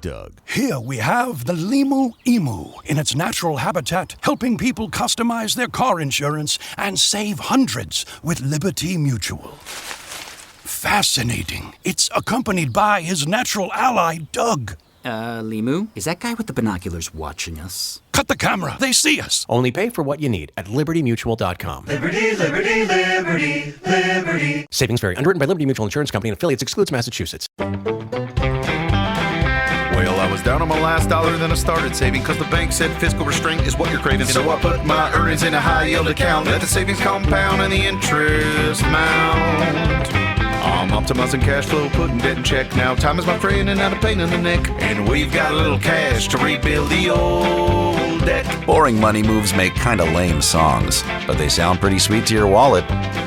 Doug. Here we have the Limu Emu in its natural habitat, helping people customize their car insurance and save hundreds with Liberty Mutual. Fascinating. It's accompanied by his natural ally, Doug. Limu? Is that guy with the binoculars watching us? Cut the camera. They see us. Only pay for what you need at libertymutual.com. Liberty, liberty, liberty, liberty. Savings vary. Underwritten by Liberty Mutual Insurance Company and affiliates. Excludes Massachusetts. Well, I was down on my last dollar and then I started saving because the bank said fiscal restraint is what you're craving. So I put my earnings in a high yield account. Let the savings compound and the interest mount. I'm optimizing cash flow, putting debt in check now. Time is my friend and not a pain in the neck. And we've got a little cash to rebuild the old debt. Boring money moves make kind of lame songs, but they sound pretty sweet to your wallet.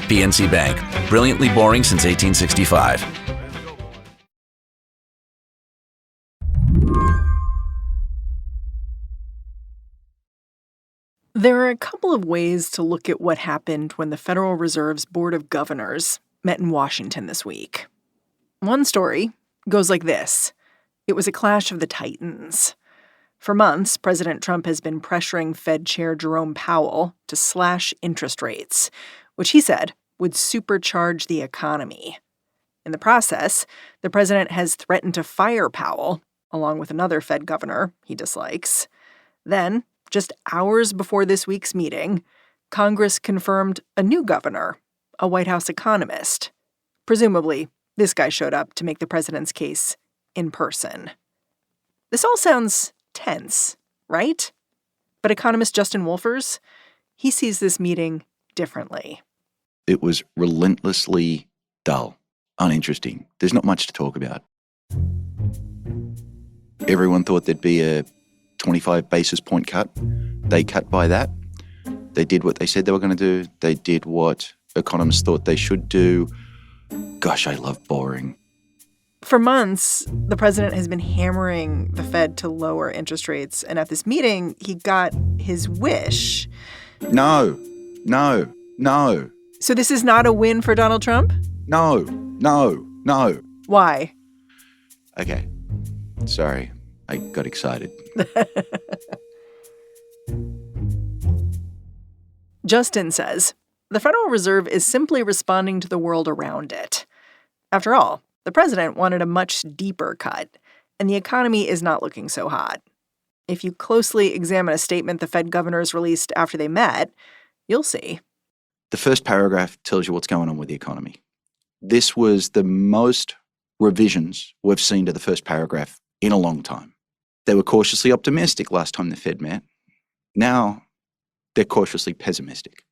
PNC Bank. Brilliantly boring since 1865. There are a couple of ways to look at what happened when the Federal Reserve's Board of Governors met in Washington this week. One story goes like this. It was a clash of the titans. For months, President Trump has been pressuring Fed Chair Jerome Powell to slash interest rates, which he said would supercharge the economy. In the process, the president has threatened to fire Powell, along with another Fed governor he dislikes. Then, just hours before this week's meeting, Congress confirmed a new governor, a White House economist. Presumably, this guy showed up to make the president's case in person. This all sounds tense, right? But economist Justin Wolfers, he sees this meeting differently. It was relentlessly dull, uninteresting. There's not much to talk about. Everyone thought there'd be a 25 basis point cut. They cut by that. They did what they said they were going to do. They did what economists thought they should do. Gosh, I love boring. For months, the president has been hammering the Fed to lower interest rates. And at this meeting, he got his wish. No. So this is not a win for Donald Trump? No. Why? Okay. Sorry. I got excited. Justin says the Federal Reserve is simply responding to the world around it. After all, the president wanted a much deeper cut, and the economy is not looking so hot. If you closely examine a statement the Fed governors released after they met, you'll see. The first paragraph tells you what's going on with the economy. This was the most revisions we've seen to the first paragraph in a long time. They were cautiously optimistic last time the Fed met. Now they're cautiously pessimistic.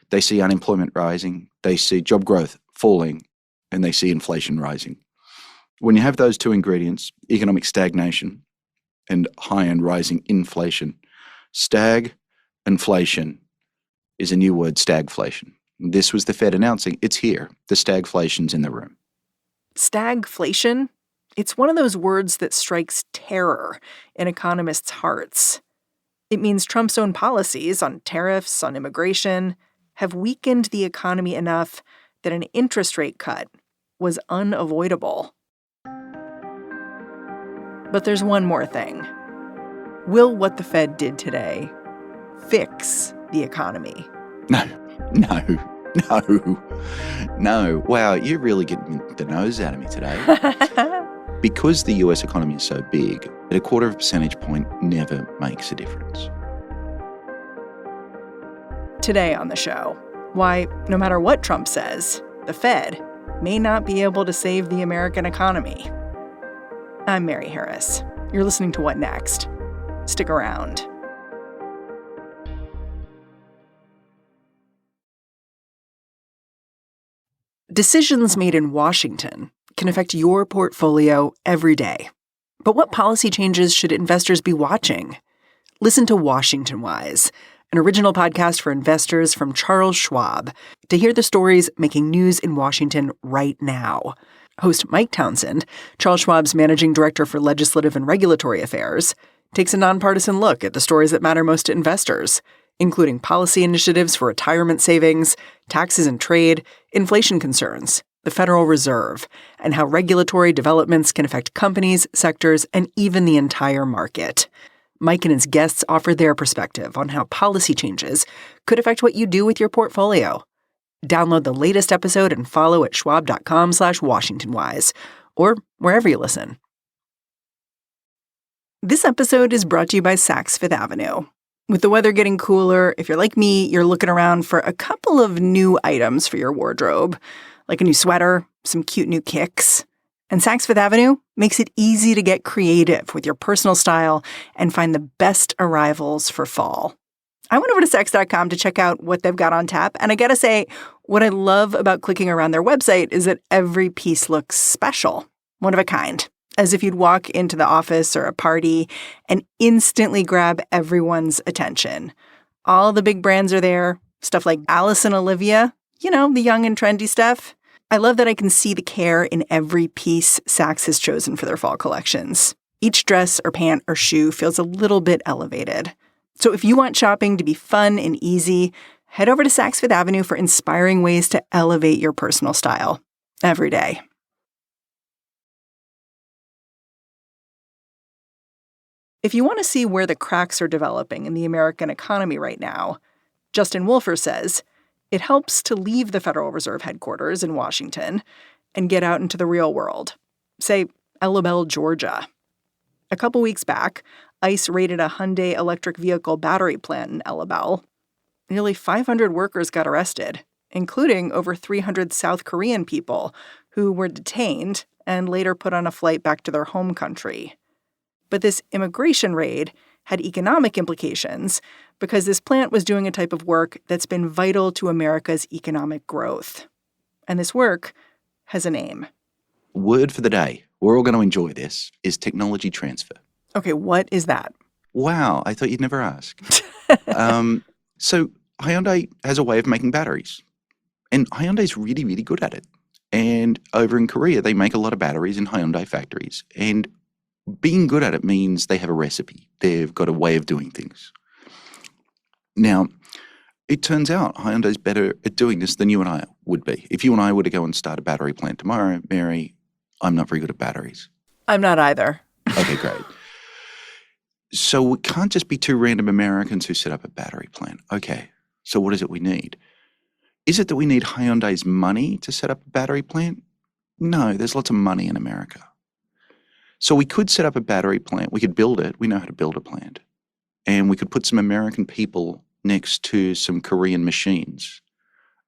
They see unemployment rising, they see job growth falling, and they see inflation rising. When you have those two ingredients, economic stagnation and high and rising inflation, stagflation is a new word, stagflation. This was the Fed announcing it's here. The stagflation's in the room. Stagflation? It's one of those words that strikes terror in economists' hearts. It means Trump's own policies on tariffs, on immigration, have weakened the economy enough that an interest rate cut was unavoidable. But there's one more thing. Will what the Fed did today fix the economy? No. Wow, you're really getting the nose out of me today. Because the US economy is so big, a quarter of a percentage point never makes a difference. Today on the show, why, no matter what Trump says, the Fed may not be able to save the American economy. I'm Mary Harris. You're listening to What Next? Stick around. Decisions made in Washington can affect your portfolio every day. But what policy changes should investors be watching? Listen to Washington Wise, an original podcast for investors from Charles Schwab, to hear the stories making news in Washington right now. Host Mike Townsend, Charles Schwab's managing director for legislative and regulatory affairs, takes a nonpartisan look at the stories that matter most to investors, including policy initiatives for retirement savings, taxes and trade, inflation concerns, the Federal Reserve, and how regulatory developments can affect companies, sectors, and even the entire market. Mike and his guests offer their perspective on how policy changes could affect what you do with your portfolio. Download the latest episode and follow at schwab.com/WashingtonWise, or wherever you listen. This episode is brought to you by Saks Fifth Avenue. With the weather getting cooler, if you're like me, you're looking around for a couple of new items for your wardrobe, like a new sweater, some cute new kicks. And Saks Fifth Avenue makes it easy to get creative with your personal style and find the best arrivals for fall. I went over to Saks.com to check out what they've got on tap, and I gotta say, what I love about clicking around their website is that every piece looks special, one of a kind, as if you'd walk into the office or a party and instantly grab everyone's attention. All the big brands are there, stuff like Alice and Olivia, you know, the young and trendy stuff. I love that I can see the care in every piece Saks has chosen for their fall collections. Each dress or pant or shoe feels a little bit elevated. So if you want shopping to be fun and easy, head over to Saks Fifth Avenue for inspiring ways to elevate your personal style every day. If you want to see where the cracks are developing in the American economy right now, Justin Wolfer says it helps to leave the Federal Reserve headquarters in Washington and get out into the real world. Say, Elabelle, Georgia. A couple weeks back, ICE raided a Hyundai electric vehicle battery plant in Elabelle. Nearly 500 workers got arrested, including over 300 South Korean people who were detained and later put on a flight back to their home country. But this immigration raid had economic implications because this plant was doing a type of work that's been vital to America's economic growth. And this work has a name. Word for the day, we're all going to enjoy this, is technology transfer. Okay, what is that? Wow, I thought you'd never ask. So Hyundai has a way of making batteries. And Hyundai's really, really good at it. And over in Korea, they make a lot of batteries in Hyundai factories. And being good at it means they have a recipe. They've got a way of doing things. Now, it turns out Hyundai's better at doing this than you and I would be. If you and I were to go and start a battery plant tomorrow, Mary, I'm not very good at batteries. I'm not either. Okay, great. So it can't just be two random Americans who set up a battery plant. Okay, so what is it we need? Is it that we need Hyundai's money to set up a battery plant? No, there's lots of money in America. So we could set up a battery plant. We could build it. We know how to build a plant. And we could put some American people next to some Korean machines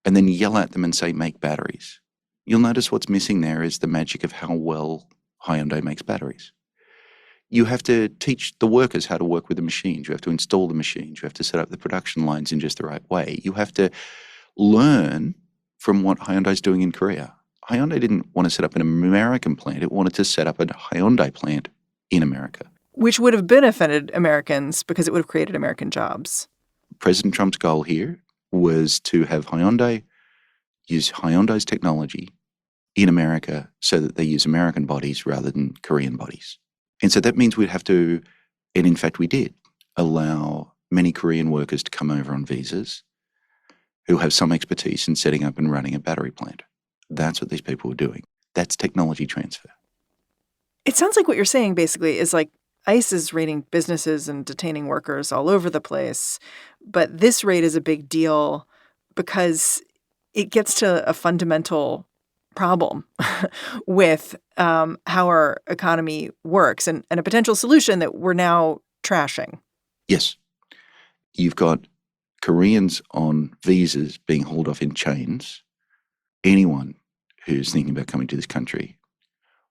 and then yell at them and say, make batteries. You'll notice what's missing there is the magic of how well Hyundai makes batteries. You have to teach the workers how to work with the machines. You have to install the machines. You have to set up the production lines in just the right way. You have to learn from what Hyundai's doing in Korea. Hyundai didn't want to set up an American plant. It wanted to set up a Hyundai plant in America. Which would have benefited Americans because it would have created American jobs. President Trump's goal here was to have Hyundai use Hyundai's technology in America so that they use American bodies rather than Korean bodies. And so that means we'd have to, and in fact we did, allow many Korean workers to come over on visas who have some expertise in setting up and running a battery plant. That's what these people were doing. That's technology transfer. It sounds like what you're saying basically is like ICE is raiding businesses and detaining workers all over the place. But this raid is a big deal because it gets to a fundamental problem with how our economy works and a potential solution that we're now trashing. Yes. You've got Koreans on visas being hauled off in chains. Anyone who's thinking about coming to this country,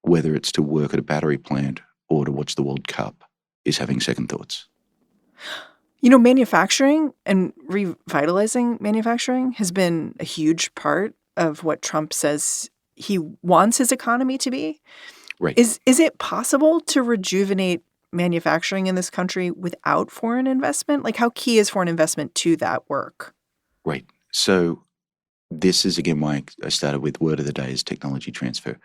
whether it's to work at a battery plant or to watch the World Cup, is having second thoughts. You know, manufacturing and revitalizing manufacturing has been a huge part of what Trump says he wants his economy to be. Right. Is it possible to rejuvenate manufacturing in this country without foreign investment? Like, how key is foreign investment to that work? Right. So this is, again, why I started with word of the day is technology transfer.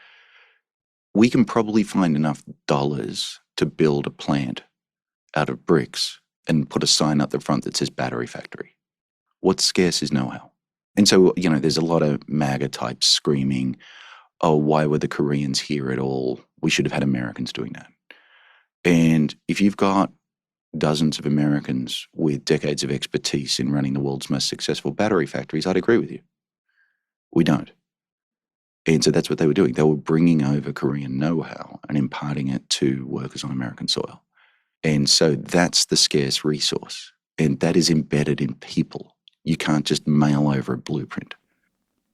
We can probably find enough dollars to build a plant out of bricks and put a sign up the front that says battery factory. What's scarce is know-how. And so, you know, there's a lot of MAGA types screaming, oh, why were the Koreans here at all? We should have had Americans doing that. And if you've got dozens of Americans with decades of expertise in running the world's most successful battery factories, I'd agree with you. We don't. And so that's what they were doing. They were bringing over Korean know-how and imparting it to workers on American soil. And so that's the scarce resource. And that is embedded in people. You can't just mail over a blueprint.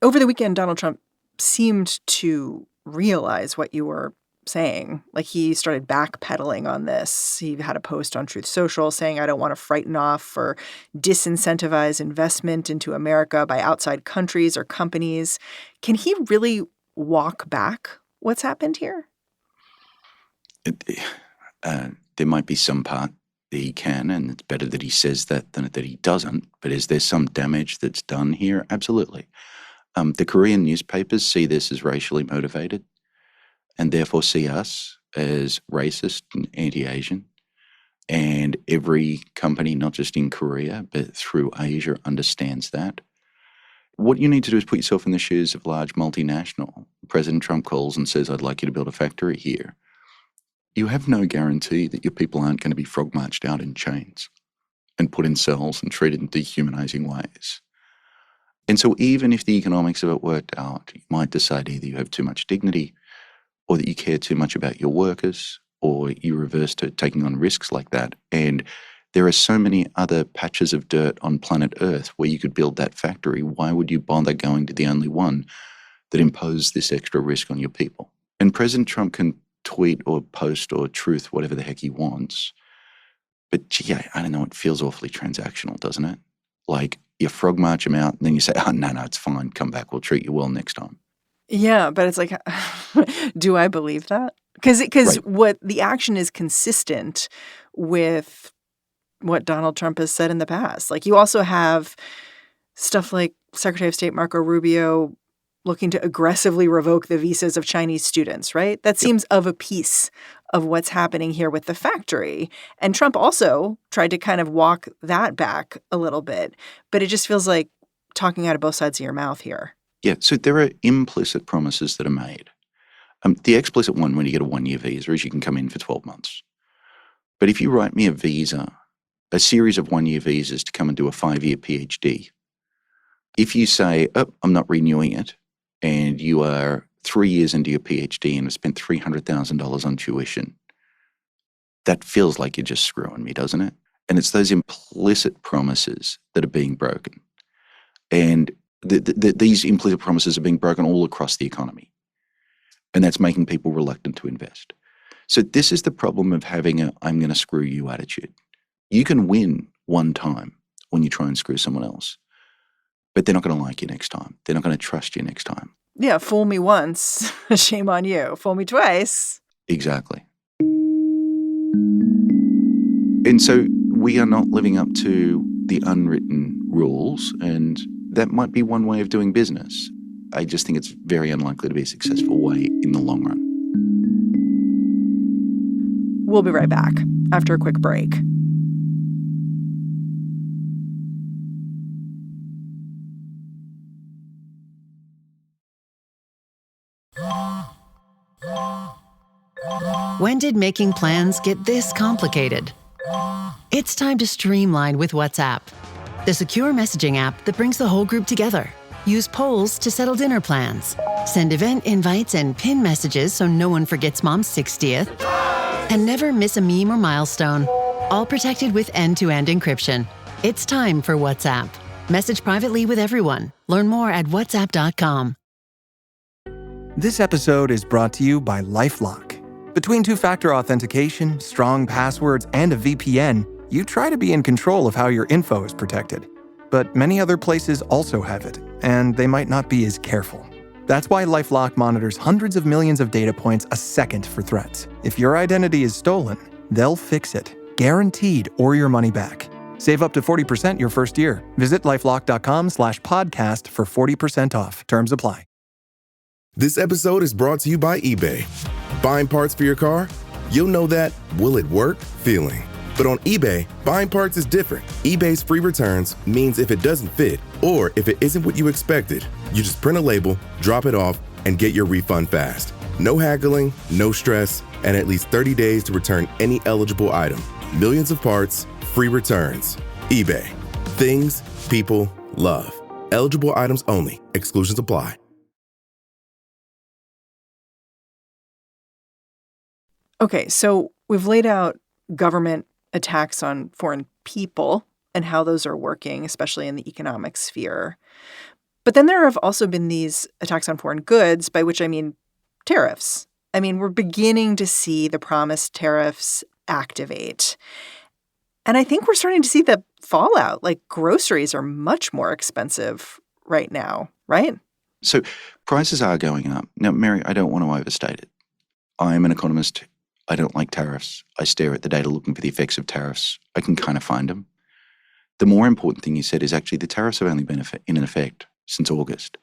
Over the weekend, Donald Trump seemed to realize what you were saying. Like, he started backpedaling on this. He had a post on Truth Social saying, I don't want to frighten off or disincentivize investment into America by outside countries or companies. Can he really walk back what's happened here? There might be some part that he can, and it's better that he says that than that he doesn't. But is there some damage that's done here? Absolutely. The Korean newspapers see this as racially motivated and therefore see us as racist and anti-Asian. And every company, not just in Korea, but through Asia, understands that. What you need to do is put yourself in the shoes of a large multinational. President Trump calls and says, I'd like you to build a factory here. You have no guarantee that your people aren't going to be frog marched out in chains and put in cells and treated in dehumanizing ways. And so even if the economics of it worked out, you might decide either you have too much dignity or that you care too much about your workers, or you reverse to taking on risks like that. And there are so many other patches of dirt on planet Earth where you could build that factory. Why would you bother going to the only one that imposed this extra risk on your people? And President Trump can tweet or post or truth whatever the heck he wants. But gee, I don't know, it feels awfully transactional, doesn't it? Like, you frog march him out and then you say, oh, no, it's fine. Come back. We'll treat you well next time. Yeah, but it's like, do I believe that? Because Right. what the action is consistent with what Donald Trump has said in the past. Like, you also have stuff like Secretary of State Marco Rubio looking to aggressively revoke the visas of Chinese students, right? That seems of a piece of what's happening here with the factory. And Trump also tried to kind of walk that back a little bit. But it just feels like talking out of both sides of your mouth here. Yeah, so there are implicit promises that are made. The explicit one, when you get a one-year visa, is you can come in for 12 months. But if you write me a visa, a series of one-year visas to come and do a 5-year PhD, if you say, oh, I'm not renewing it, and you are 3 years into your PhD and have spent $300,000 on tuition, that feels like you're just screwing me, doesn't it? And it's those implicit promises that are being broken. And these implicit promises are being broken all across the economy. And that's making people reluctant to invest. So this is the problem of having a I'm going to screw you attitude. You can win one time when you try and screw someone else, but they're not going to like you next time. They're not going to trust you next time. Yeah, fool me once, shame on you. Fool me twice. Exactly. And so we are not living up to the unwritten rules, and that might be one way of doing business. I just think it's very unlikely to be a successful way in the long run. We'll be right back after a quick break. When did making plans get this complicated? It's time to streamline with WhatsApp, the secure messaging app that brings the whole group together. Use polls to settle dinner plans. Send event invites and pin messages so no one forgets Mom's 60th. And never miss a meme or milestone. All protected with end-to-end encryption. It's time for WhatsApp. Message privately with everyone. Learn more at whatsapp.com. This episode is brought to you by LifeLock. Between two-factor authentication, strong passwords, and a VPN, you try to be in control of how your info is protected. But many other places also have it, and they might not be as careful. That's why LifeLock monitors hundreds of millions of data points a second for threats. If your identity is stolen, they'll fix it, guaranteed, or your money back. Save up to 40% your first year. Visit LifeLock.com/podcast for 40% off. Terms apply. This episode is brought to you by eBay. Buying parts for your car? You'll know that will it work feeling. But on eBay, buying parts is different. eBay's free returns means if it doesn't fit, or if it isn't what you expected, you just print a label, drop it off, and get your refund fast. No haggling, no stress, and at least 30 days to return any eligible item. Millions of parts, free returns. eBay. Things people love. Eligible items only. Exclusions apply. Okay, so we've laid out government attacks on foreign people and how those are working, especially in the economic sphere. But then there have also been these attacks on foreign goods, by which I mean tariffs. I mean, we're beginning to see the promised tariffs activate. And I think we're starting to see the fallout. Like, groceries are much more expensive right now, right? So prices are going up. Now, Mary, I don't want to overstate it. I am an economist. I don't like tariffs. I stare at the data looking for the effects of tariffs. I can kind of find them. The more important thing you said is actually the tariffs have only been in effect since August.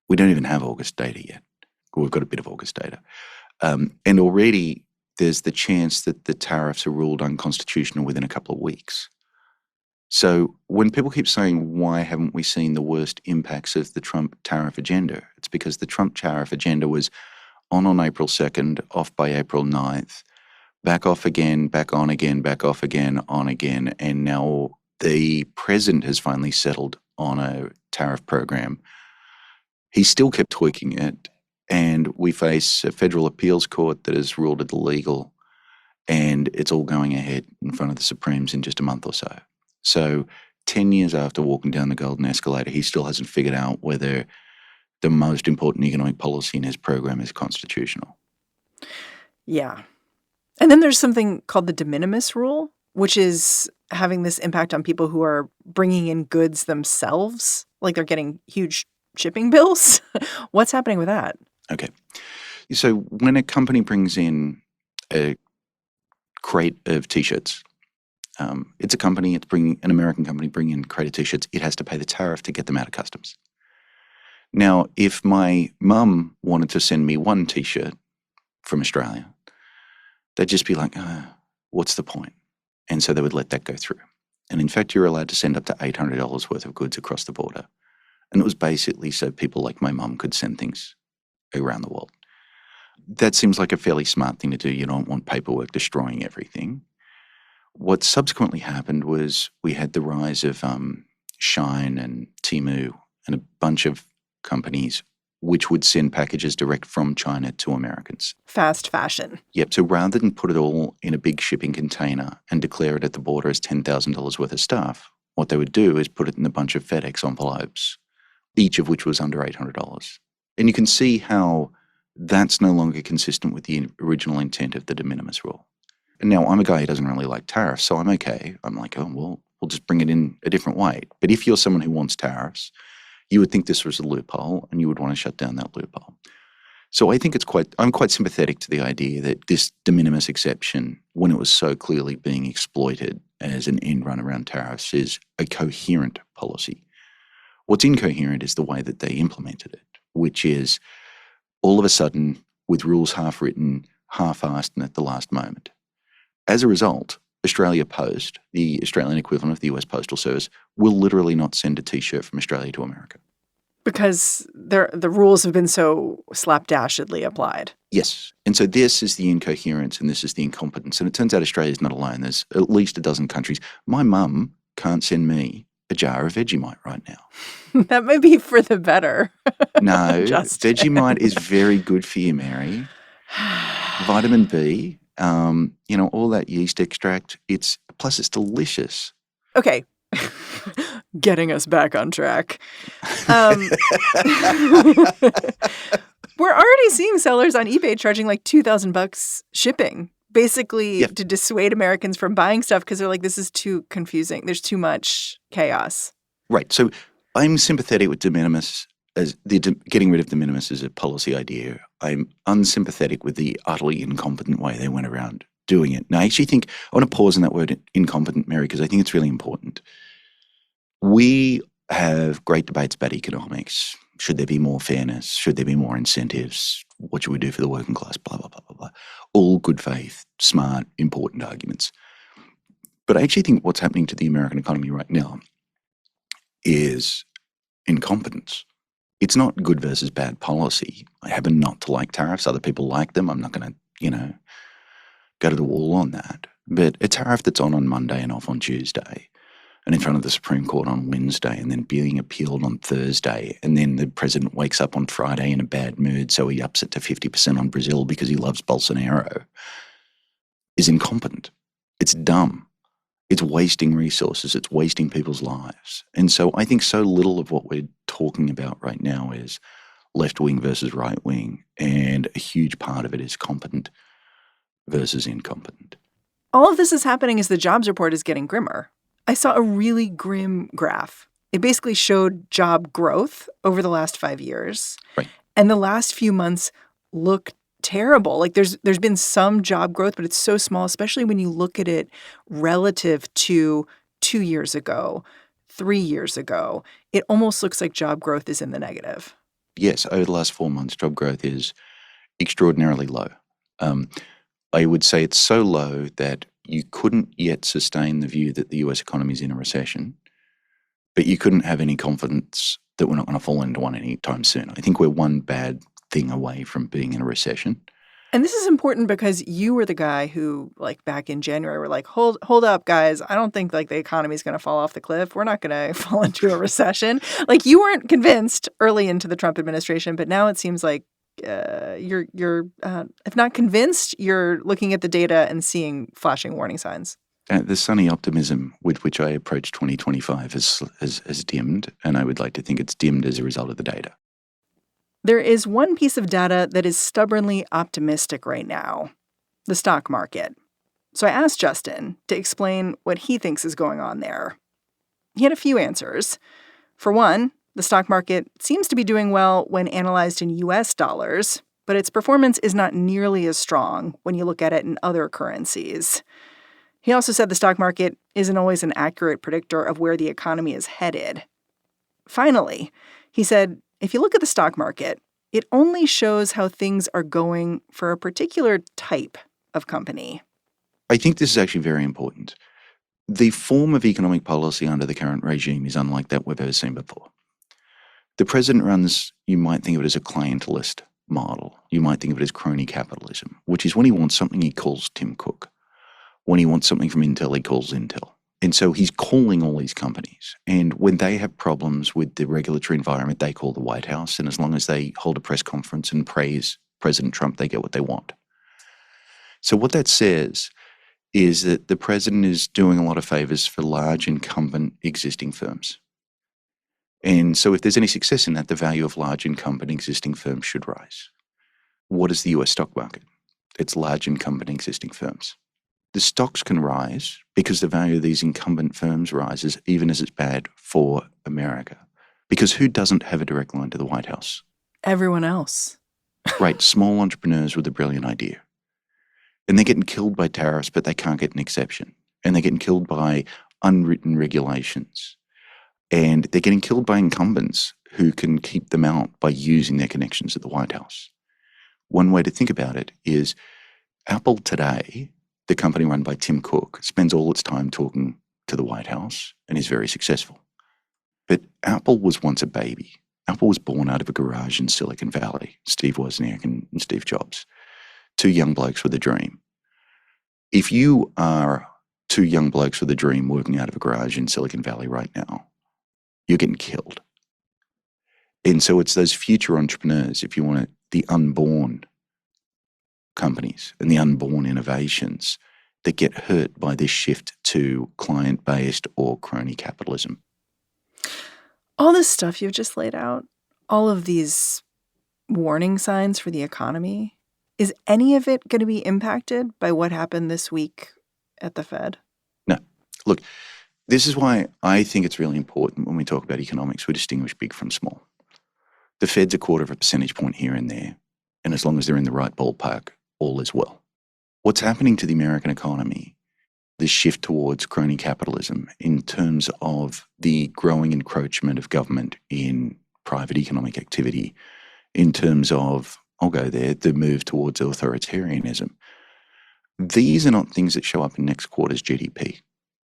We don't even have August data yet. Well, we've got a bit of August data. And already there's the chance that the tariffs are ruled unconstitutional within a couple of weeks. So when people keep saying, why haven't we seen the worst impacts of the Trump tariff agenda? It's because the Trump tariff agenda was on April 2nd, off by April 9th, back off again, back on again, back off again, on again. And now the president has finally settled on a tariff program. He still kept tweaking it. And we face a federal appeals court that has ruled it illegal. And it's all going ahead in front of the Supremes in just a month or so. So 10 years after walking down the golden escalator, he still hasn't figured out whether the most important economic policy in his program is constitutional. Yeah. And then there's something called the de minimis rule, which is having this impact on people who are bringing in goods themselves, like they're getting huge shipping bills. What's happening with that? Okay. So when a company brings in a crate of T-shirts, it's a company, it's bringing an American company bringing in a crate of T-shirts, it has to pay the tariff to get them out of customs. Now, if my mum wanted to send me one T-shirt from Australia, they'd just be like, what's the point? And so they would let that go through. And in fact, you're allowed to send up to $800 worth of goods across the border. And it was basically so people like my mum could send things around the world. That seems like a fairly smart thing to do. You don't want paperwork destroying everything. What subsequently happened was we had the rise of Shine and Temu and a bunch of companies which would send packages direct from China to Americans. Fast fashion. Yep. So rather than put it all in a big shipping container and declare it at the border as $10,000 worth of stuff, what they would do is put it in a bunch of FedEx envelopes, each of which was under $800. And you can see how that's no longer consistent with the original intent of the de minimis rule. And now I'm a guy who doesn't really like tariffs, so I'm okay. I'm like, oh, well, we'll just bring it in a different way. But if you're someone who wants tariffs, you would think this was a loophole and you would want to shut down that loophole. So I think I'm quite sympathetic to the idea that this de minimis exception, when it was so clearly being exploited as an end run around tariffs, is a coherent policy. What's incoherent is the way that they implemented it, which is all of a sudden with rules half written, half-assed and at the last moment. As a result, Australia Post, the Australian equivalent of the US Postal Service, will literally not send a T-shirt from Australia to America. Because the rules have been so slapdashedly applied. Yes. And so this is the incoherence and this is the incompetence. And it turns out Australia's not alone. There's at least a dozen countries. My mum can't send me a jar of Vegemite right now. That may be for the better. No, Vegemite is very good for you, Mary. Vitamin B, all that yeast extract, plus it's delicious. Okay. Getting us back on track. We're already seeing sellers on eBay charging like $2,000 shipping, basically to dissuade Americans from buying stuff because they're like, this is too confusing. There's too much chaos. Right. So I'm sympathetic with de minimis as getting rid of de minimis as a policy idea. I'm unsympathetic with the utterly incompetent way they went around doing it. And I actually think I want to pause on that word incompetent, Mary, because I think it's really important. We have great debates about economics. Should there be more fairness? Should there be more incentives? What should we do for the working class? Blah, blah, blah, blah, blah. All good faith, smart, important arguments. But I actually think what's happening to the American economy right now is incompetence. It's not good versus bad policy. I happen not to like tariffs. Other people like them. I'm not going to, go to the wall on that. But a tariff that's on Monday and off on Tuesday and in front of the Supreme Court on Wednesday and then being appealed on Thursday, and then the president wakes up on Friday in a bad mood, so he ups it to 50% on Brazil because he loves Bolsonaro, is incompetent. It's dumb. It's wasting resources. It's wasting people's lives. And so I think so little of what we're talking about right now is left-wing versus right-wing, and a huge part of it is competent versus incompetent. All of this is happening as the jobs report is getting grimmer. I saw a really grim graph. It basically showed job growth over the last 5 years. Right. And the last few months look terrible. Like there's been some job growth, but it's so small, especially when you look at it relative to 2 years ago, 3 years ago. It almost looks like job growth is in the negative. Yes, over the last 4 months, job growth is extraordinarily low. I would say it's so low that you couldn't yet sustain the view that the US economy is in a recession, but you couldn't have any confidence that we're not going to fall into one anytime soon. I think we're one bad thing away from being in a recession. And this is important because you were the guy who, like, back in January, were like, hold up, guys. I don't think, like, the economy is going to fall off the cliff. We're not going to fall into a recession. Like, you weren't convinced early into the Trump administration, but now it seems like you're if not convinced, you're looking at the data and seeing flashing warning signs. The sunny optimism with which I approach 2025 has dimmed, and I would like to think it's dimmed as a result of the data. There is one piece of data that is stubbornly optimistic right now, the stock market. So I asked Justin to explain what he thinks is going on there. He had a few answers. For one, the stock market seems to be doing well when analyzed in U.S. dollars, but its performance is not nearly as strong when you look at it in other currencies. He also said the stock market isn't always an accurate predictor of where the economy is headed. Finally, he said, if you look at the stock market, it only shows how things are going for a particular type of company. I think this is actually very important. The form of economic policy under the current regime is unlike that we've ever seen before. The president runs, you might think of it as a clientelist model. You might think of it as crony capitalism, which is when he wants something, he calls Tim Cook. When he wants something from Intel, he calls Intel. And so he's calling all these companies. And when they have problems with the regulatory environment, they call the White House. And as long as they hold a press conference and praise President Trump, they get what they want. So what that says is that the president is doing a lot of favors for large incumbent existing firms. And so if there's any success in that, the value of large incumbent existing firms should rise. What is the US stock market? It's large incumbent existing firms. The stocks can rise because the value of these incumbent firms rises, even as it's bad for America. Because who doesn't have a direct line to the White House? Everyone else. Right, small entrepreneurs with a brilliant idea. And they're getting killed by tariffs, but they can't get an exception. And they're getting killed by unwritten regulations. And they're getting killed by incumbents who can keep them out by using their connections at the White House. One way to think about it is Apple today, the company run by Tim Cook, spends all its time talking to the White House and is very successful. But Apple was once a baby. Apple was born out of a garage in Silicon Valley, Steve Wozniak and Steve Jobs, two young blokes with a dream. If you are two young blokes with a dream working out of a garage in Silicon Valley right now, you're getting killed. And so it's those future entrepreneurs, if you want it, the unborn companies and the unborn innovations that get hurt by this shift to client-based or crony capitalism. All this stuff you've just laid out, all of these warning signs for the economy, is any of it going to be impacted by what happened this week at the Fed? No. Look, this is why I think it's really important when we talk about economics, we distinguish big from small. The Fed's a quarter of a percentage point here and there, and as long as they're in the right ballpark, all is well. What's happening to the American economy, the shift towards crony capitalism in terms of the growing encroachment of government in private economic activity, in terms of, I'll go there, the move towards authoritarianism. These are not things that show up in next quarter's GDP,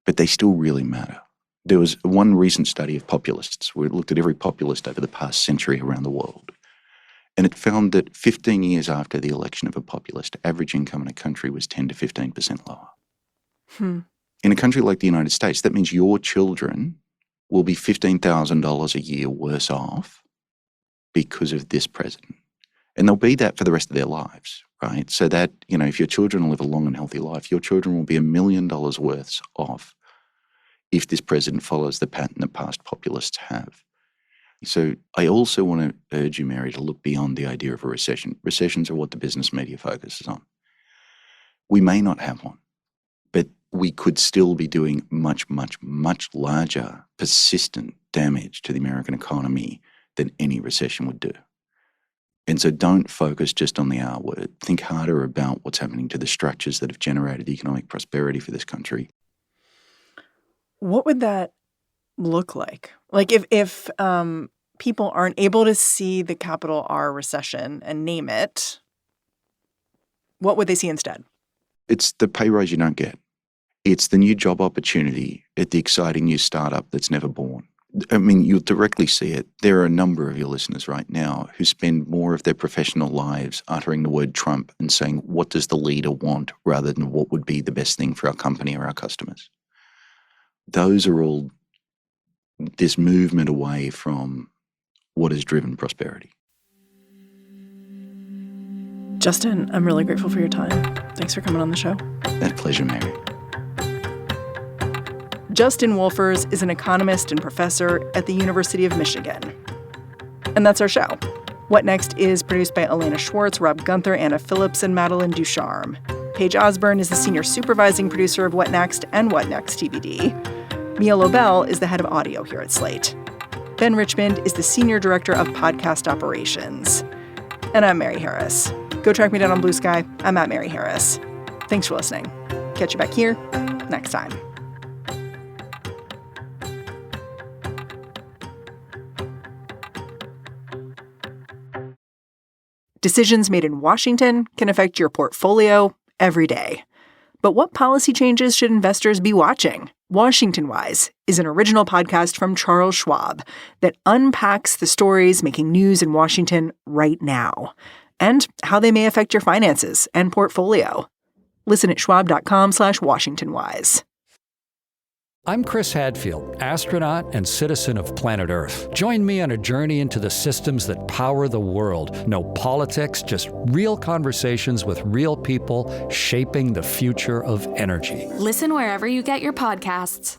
but they still really matter. There was one recent study of populists. We looked at every populist over the past century around the world. And it found that 15 years after the election of a populist, average income in a country was 10 to 15% lower. In a country like the United States, that means your children will be $15,000 a year worse off because of this president. And they'll be that for the rest of their lives, right? So that, if your children live a long and healthy life, your children will be $1 million worse off if this president follows the pattern that past populists have. So I also want to urge you, Mary, to look beyond the idea of a recession. Recessions are what the business media focuses on. We may not have one, but we could still be doing much, much, much larger, persistent damage to the American economy than any recession would do. And so don't focus just on the R word. Think harder about what's happening to the structures that have generated economic prosperity for this country. What would that look like? Like if people aren't able to see the capital R recession and name it, what would they see instead? It's the pay raise you don't get. It's the new job opportunity at the exciting new startup that's never born. I mean, you'll directly see it. There are a number of your listeners right now who spend more of their professional lives uttering the word Trump and saying, what does the leader want, rather than what would be the best thing for our company or our customers. Those are all this movement away from what has driven prosperity. Justin, I'm really grateful for your time. Thanks for coming on the show. A pleasure, Mary. Justin Wolfers is an economist and professor at the University of Michigan. And that's our show. What Next is produced by Elena Schwartz, Rob Gunther, Anna Phillips, and Madeline Ducharme. Paige Osburn is the senior supervising producer of What Next and What Next TBD. Mia Lobel is the head of audio here at Slate. Ben Richmond is the senior director of podcast operations. And I'm Mary Harris. Go track me down on Blue Sky. I'm at Mary Harris. Thanks for listening. Catch you back here next time. Decisions made in Washington can affect your portfolio every day. But what policy changes should investors be watching? Washington Wise is an original podcast from Charles Schwab that unpacks the stories making news in Washington right now and how they may affect your finances and portfolio. Listen at schwab.com/WashingtonWise. I'm Chris Hadfield, astronaut and citizen of planet Earth. Join me on a journey into the systems that power the world. No politics, just real conversations with real people shaping the future of energy. Listen wherever you get your podcasts.